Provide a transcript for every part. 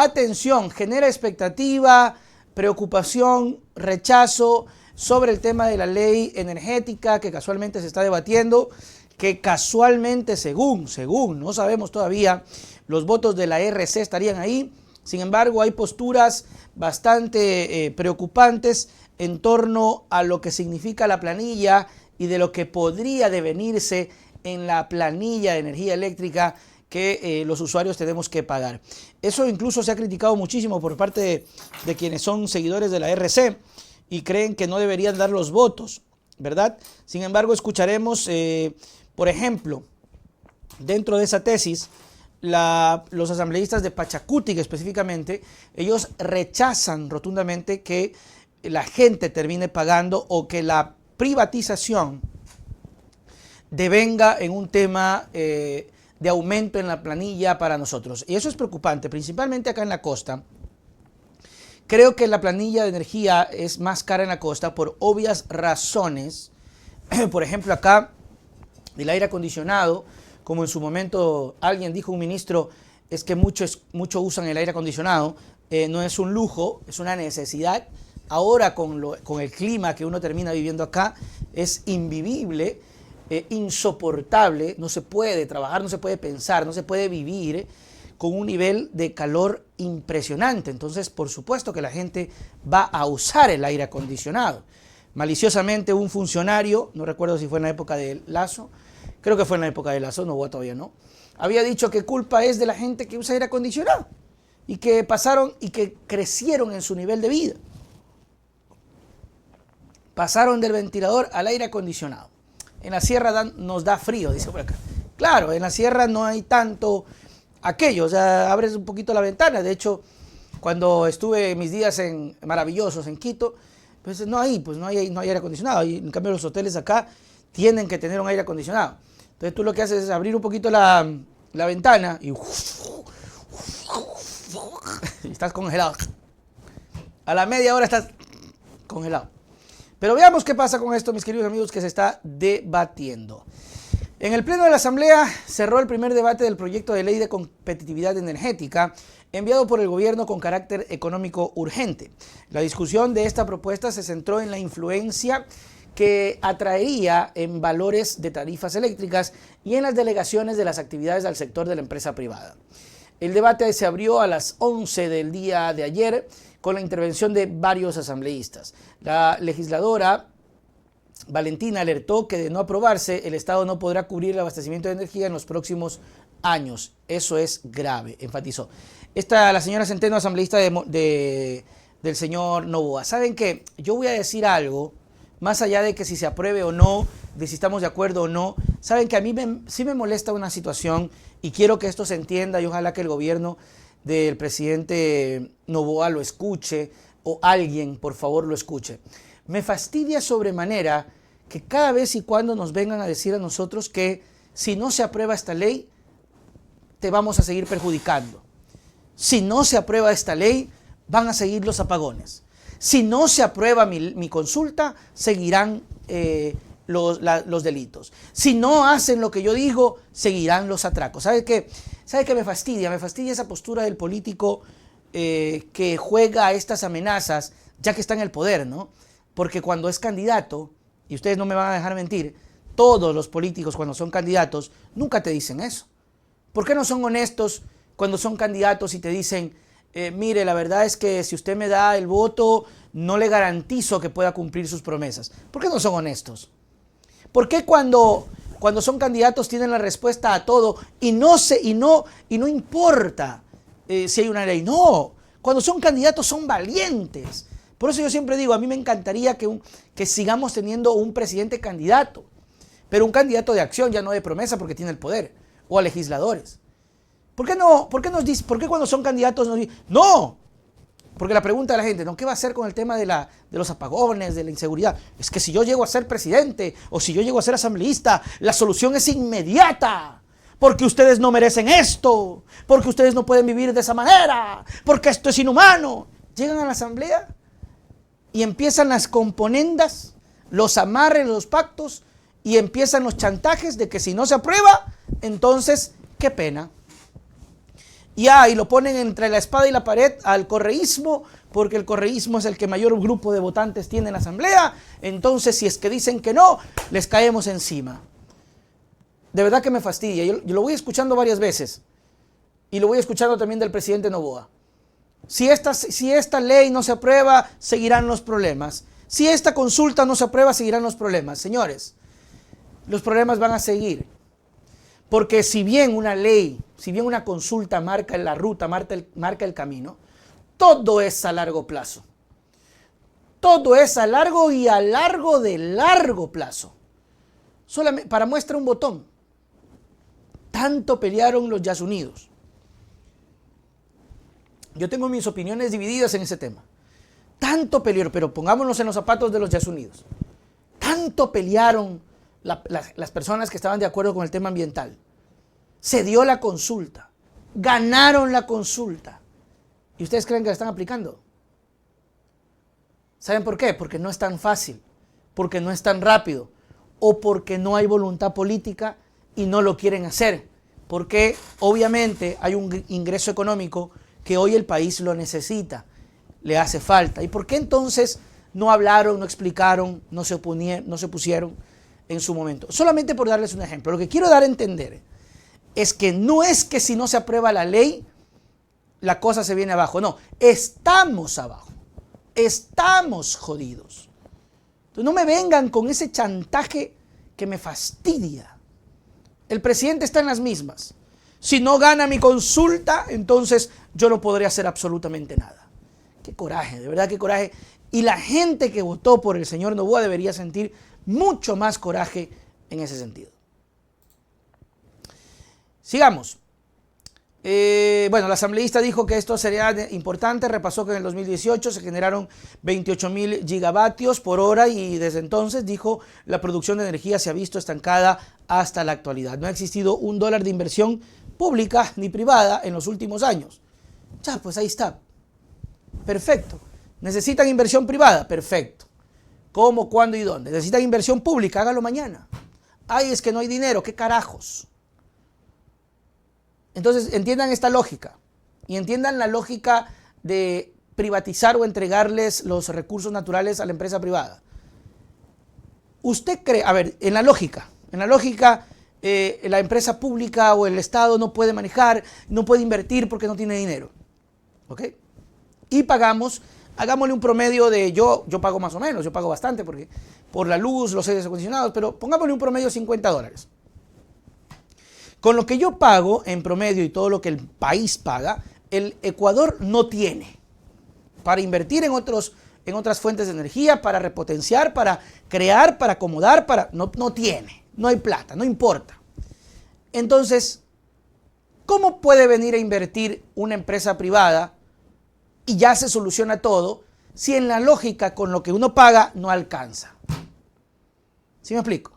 atención, genera expectativa, preocupación, rechazo sobre el tema de la ley energética que casualmente se está debatiendo, que casualmente, según, no sabemos todavía, los votos de la RC estarían ahí. Sin embargo, hay posturas bastante preocupantes en torno a lo que significa la planilla y de lo que podría devenirse en la planilla de energía eléctrica que los usuarios tenemos que pagar. Eso incluso se ha criticado muchísimo por parte de quienes son seguidores de la RC y creen que no deberían dar los votos, ¿verdad? Sin embargo, escucharemos, por ejemplo, dentro de esa tesis, los asambleístas de Pachacutic específicamente, ellos rechazan rotundamente que la gente termine pagando o que la privatización devenga en un tema de aumento en la planilla para nosotros. Y eso es preocupante, principalmente acá en la costa. Creo que la planilla de energía es más cara en la costa por obvias razones. Por ejemplo, acá el aire acondicionado, como en su momento alguien dijo, un ministro, es que muchos usan el aire acondicionado, no es un lujo, es una necesidad. Ahora con el clima que uno termina viviendo acá, es invivible, insoportable, no se puede trabajar, no se puede pensar, no se puede vivir con un nivel de calor impresionante. Entonces, por supuesto que la gente va a usar el aire acondicionado. Maliciosamente un funcionario, no recuerdo si fue en la época de Lasso, creo que fue en la época de Lasso, no, todavía no, había dicho que culpa es de la gente que usa aire acondicionado y que pasaron y que crecieron en su nivel de vida. Pasaron del ventilador al aire acondicionado. En la sierra nos da frío, dice por acá. Claro, en la sierra no hay tanto aquello, o sea, abres un poquito la ventana. De hecho, cuando estuve mis días maravillosos en Quito, pues no hay aire acondicionado. Y en cambio los hoteles acá tienen que tener un aire acondicionado. Entonces tú lo que haces es abrir un poquito la ventana y estás congelado. A la media hora estás congelado. Pero veamos qué pasa con esto, mis queridos amigos, que se está debatiendo. En el Pleno de la Asamblea cerró el primer debate del proyecto de ley de competitividad energética enviado por el gobierno con carácter económico urgente. La discusión de esta propuesta se centró en la influencia que atraería en valores de tarifas eléctricas y en las delegaciones de las actividades del sector de la empresa privada. El debate se abrió a las 11 del día de ayer con la intervención de varios asambleístas. La legisladora Valentina alertó que de no aprobarse, el Estado no podrá cubrir el abastecimiento de energía en los próximos años. Eso es grave, enfatizó. La señora Centeno, asambleísta del señor Noboa. ¿Saben qué? Yo voy a decir algo, más allá de que si se apruebe o no, de si estamos de acuerdo o no. Saben que a mí sí me molesta una situación y quiero que esto se entienda y ojalá que el gobierno del presidente Noboa lo escuche o alguien, por favor, lo escuche. Me fastidia sobremanera que cada vez y cuando nos vengan a decir a nosotros que si no se aprueba esta ley, te vamos a seguir perjudicando. Si no se aprueba esta ley, van a seguir los apagones. Si no se aprueba mi consulta, seguirán los delitos. Si no hacen lo que yo digo, seguirán los atracos. ¿Sabe qué? ¿Sabe qué me fastidia? Me fastidia esa postura del político que juega a estas amenazas ya que está en el poder, ¿no? Porque cuando es candidato, y ustedes no me van a dejar mentir, todos los políticos cuando son candidatos nunca te dicen eso. ¿Por qué no son honestos cuando son candidatos y te dicen, mire, la verdad es que si usted me da el voto, no le garantizo que pueda cumplir sus promesas? ¿Por qué no son honestos? ¿Por qué cuando son candidatos tienen la respuesta a todo y no importa si hay una ley? No, cuando son candidatos son valientes. Por eso yo siempre digo, a mí me encantaría que sigamos teniendo un presidente candidato, pero un candidato de acción, ya no de promesa porque tiene el poder, o a legisladores. ¿Por qué cuando son candidatos nos dicen, no? Porque la pregunta de la gente, ¿no? ¿Qué va a hacer con el tema de los apagones, de la inseguridad? Es que si yo llego a ser presidente o si yo llego a ser asambleísta, la solución es inmediata. Porque ustedes no merecen esto, porque ustedes no pueden vivir de esa manera, porque esto es inhumano. Llegan a la asamblea y empiezan las componendas, los amarres, los pactos, y empiezan los chantajes de que si no se aprueba, entonces, qué pena. y lo ponen entre la espada y la pared al correísmo, porque el correísmo es el que mayor grupo de votantes tiene en la asamblea. Entonces, si es que dicen que no, les caemos encima. De verdad que me fastidia. Yo lo voy escuchando varias veces y lo voy escuchando también del presidente Noboa. Si esta ley no se aprueba, seguirán los problemas. Si esta consulta no se aprueba, seguirán los problemas. Señores, los problemas van a seguir. Porque si bien una ley, si bien una consulta marca la ruta, marca el camino, todo es a largo plazo. Todo es a largo y a largo de largo plazo. Solamente para muestra un botón. Tanto pelearon los Yasunidos. Yo tengo mis opiniones divididas en ese tema. Tanto pelearon, pero pongámonos en los zapatos de los Yasunidos. Tanto pelearon las personas que estaban de acuerdo con el tema ambiental. Se dio la consulta. Ganaron la consulta. ¿Y ustedes creen que la están aplicando? ¿Saben por qué? Porque no es tan fácil, porque no es tan rápido, o porque no hay voluntad política y no lo quieren hacer, porque obviamente hay un ingreso económico que hoy el país lo necesita, le hace falta. ¿Y por qué entonces no hablaron, no explicaron, no se pusieron en su momento? Solamente por darles un ejemplo, lo que quiero dar a entender es que no es que si no se aprueba la ley, la cosa se viene abajo. No, estamos abajo. Estamos jodidos. Entonces no me vengan con ese chantaje que me fastidia. El presidente está en las mismas. Si no gana mi consulta, entonces yo no podré hacer absolutamente nada. Qué coraje, de verdad qué coraje. Y la gente que votó por el señor Noboa debería sentir mucho más coraje en ese sentido. Sigamos. Bueno, la asambleísta dijo que esto sería importante, repasó que en el 2018 se generaron 28.000 gigavatios por hora y desde entonces, dijo, la producción de energía se ha visto estancada hasta la actualidad. No ha existido $1 de inversión pública ni privada en los últimos años. Ya, pues ahí está. Perfecto. ¿Necesitan inversión privada? Perfecto. ¿Cómo, cuándo y dónde? ¿Necesitan inversión pública? Hágalo mañana. Ay, es que no hay dinero. ¿Qué carajos? Entonces, entiendan esta lógica y entiendan la lógica de privatizar o entregarles los recursos naturales a la empresa privada. Usted cree, a ver, en la lógica, la empresa pública o el Estado no puede manejar, no puede invertir porque no tiene dinero. ¿Ok? Y pagamos, hagámosle un promedio de, yo pago más o menos, yo pago bastante porque por la luz, los aires acondicionados, pero pongámosle un promedio de $50. Con lo que yo pago en promedio y todo lo que el país paga, el Ecuador no tiene para invertir en otras fuentes de energía, para repotenciar, para crear, para acomodar, no tiene, no hay plata, no importa. Entonces, ¿cómo puede venir a invertir una empresa privada y ya se soluciona todo si en la lógica con lo que uno paga no alcanza? ¿Sí me explico?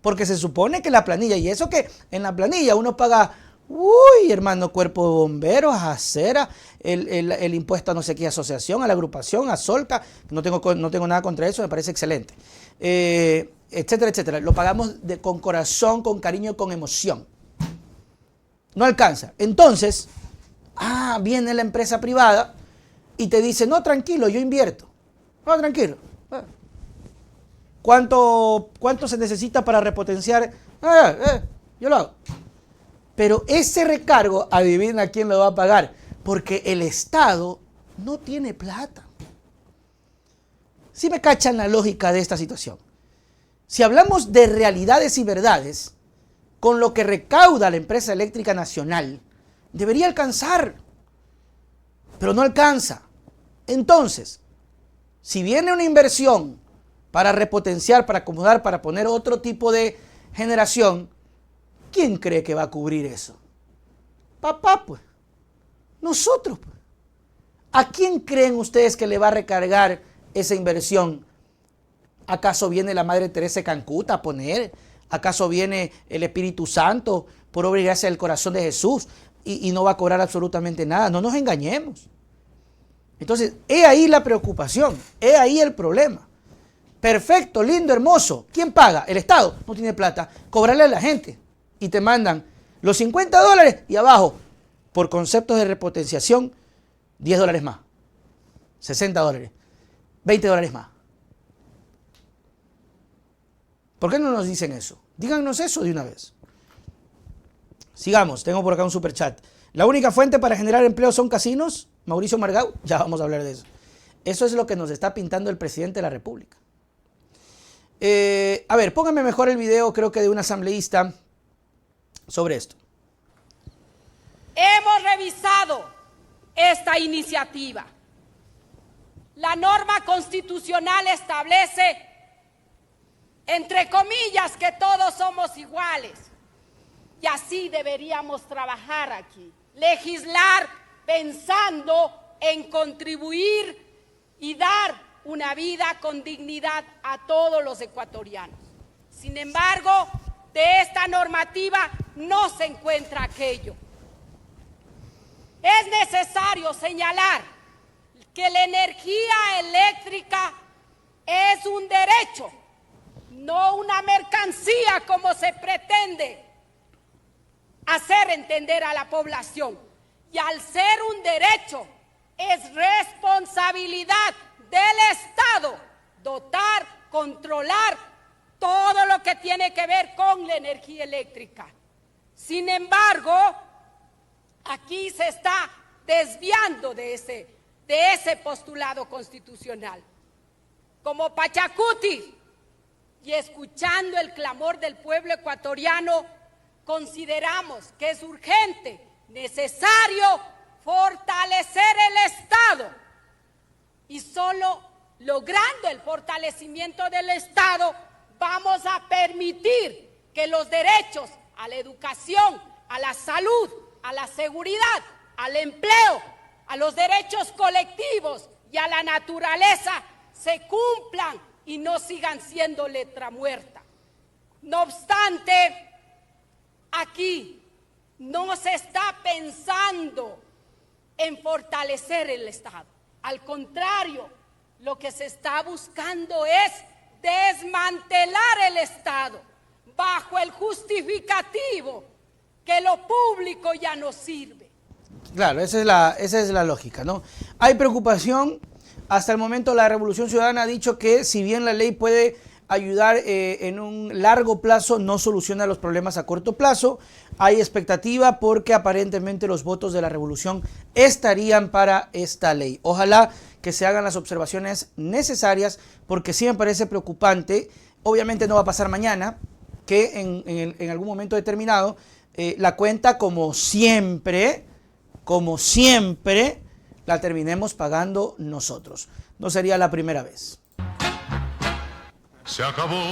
Porque se supone que la planilla, y eso que en la planilla uno paga, hermano, cuerpo de bomberos, a acera, el impuesto a no sé qué asociación, a la agrupación, a Solca, no tengo nada contra eso, me parece excelente, etcétera, etcétera. Lo pagamos con corazón, con cariño, con emoción. No alcanza. Entonces, viene la empresa privada y te dice, no, tranquilo, yo invierto. No, tranquilo. ¿Cuánto se necesita para repotenciar? Yo lo hago. Pero ese recargo, adivina quién lo va a pagar. Porque el Estado no tiene plata. ¿Sí me cachan la lógica de esta situación? Si hablamos de realidades y verdades, con lo que recauda la empresa eléctrica nacional, debería alcanzar. Pero no alcanza. Entonces, si viene una inversión para repotenciar, para acomodar, para poner otro tipo de generación, ¿quién cree que va a cubrir eso? Papá, pues. Nosotros, pues. ¿A quién creen ustedes que le va a recargar esa inversión? ¿Acaso viene la Madre Teresa de Calcuta a poner? ¿Acaso viene el Espíritu Santo por obra y gracia del corazón de Jesús y no va a cobrar absolutamente nada? No nos engañemos. Entonces, he ahí la preocupación, he ahí el problema. Perfecto, lindo, hermoso. ¿Quién paga? El Estado. No tiene plata. Cobrarle a la gente. Y te mandan los $50 y abajo por conceptos de repotenciación, $10 más, $60, $20 más. ¿Por qué no nos dicen eso? Díganos eso de una vez. Sigamos, tengo por acá un superchat. ¿La única fuente para generar empleo son casinos? Mauricio Margau, ya vamos a hablar de eso. Eso es lo que nos está pintando el presidente de la República. A ver, pónganme mejor el video, creo que de un asambleísta, sobre esto. Hemos revisado esta iniciativa. La norma constitucional establece, entre comillas, que todos somos iguales. Y así deberíamos trabajar aquí. Legislar pensando en contribuir y dar una vida con dignidad a todos los ecuatorianos. Sin embargo, de esta normativa no se encuentra aquello. Es necesario señalar que la energía eléctrica es un derecho, no una mercancía como se pretende hacer entender a la población. Y al ser un derecho, es responsabilidad del Estado dotar, controlar todo lo que tiene que ver con la energía eléctrica. Sin embargo, aquí se está desviando de ese postulado constitucional. Como Pachacuti, y escuchando el clamor del pueblo ecuatoriano, consideramos que es urgente, necesario fortalecer el Estado. Y solo logrando el fortalecimiento del Estado vamos a permitir que los derechos a la educación, a la salud, a la seguridad, al empleo, a los derechos colectivos y a la naturaleza se cumplan y no sigan siendo letra muerta. No obstante, aquí no se está pensando en fortalecer el Estado. Al contrario, lo que se está buscando es desmantelar el Estado bajo el justificativo que lo público ya no sirve. Claro, esa es la lógica, ¿no? Hay preocupación. Hasta el momento la Revolución Ciudadana ha dicho que si bien la ley puede ayudar en un largo plazo, no soluciona los problemas a corto plazo. Hay expectativa porque aparentemente los votos de la Revolución estarían para esta ley. Ojalá que se hagan las observaciones necesarias, porque sí me parece preocupante. Obviamente no va a pasar mañana, que en algún momento determinado la cuenta, como siempre, la terminemos pagando nosotros. No sería la primera vez. Se acabó.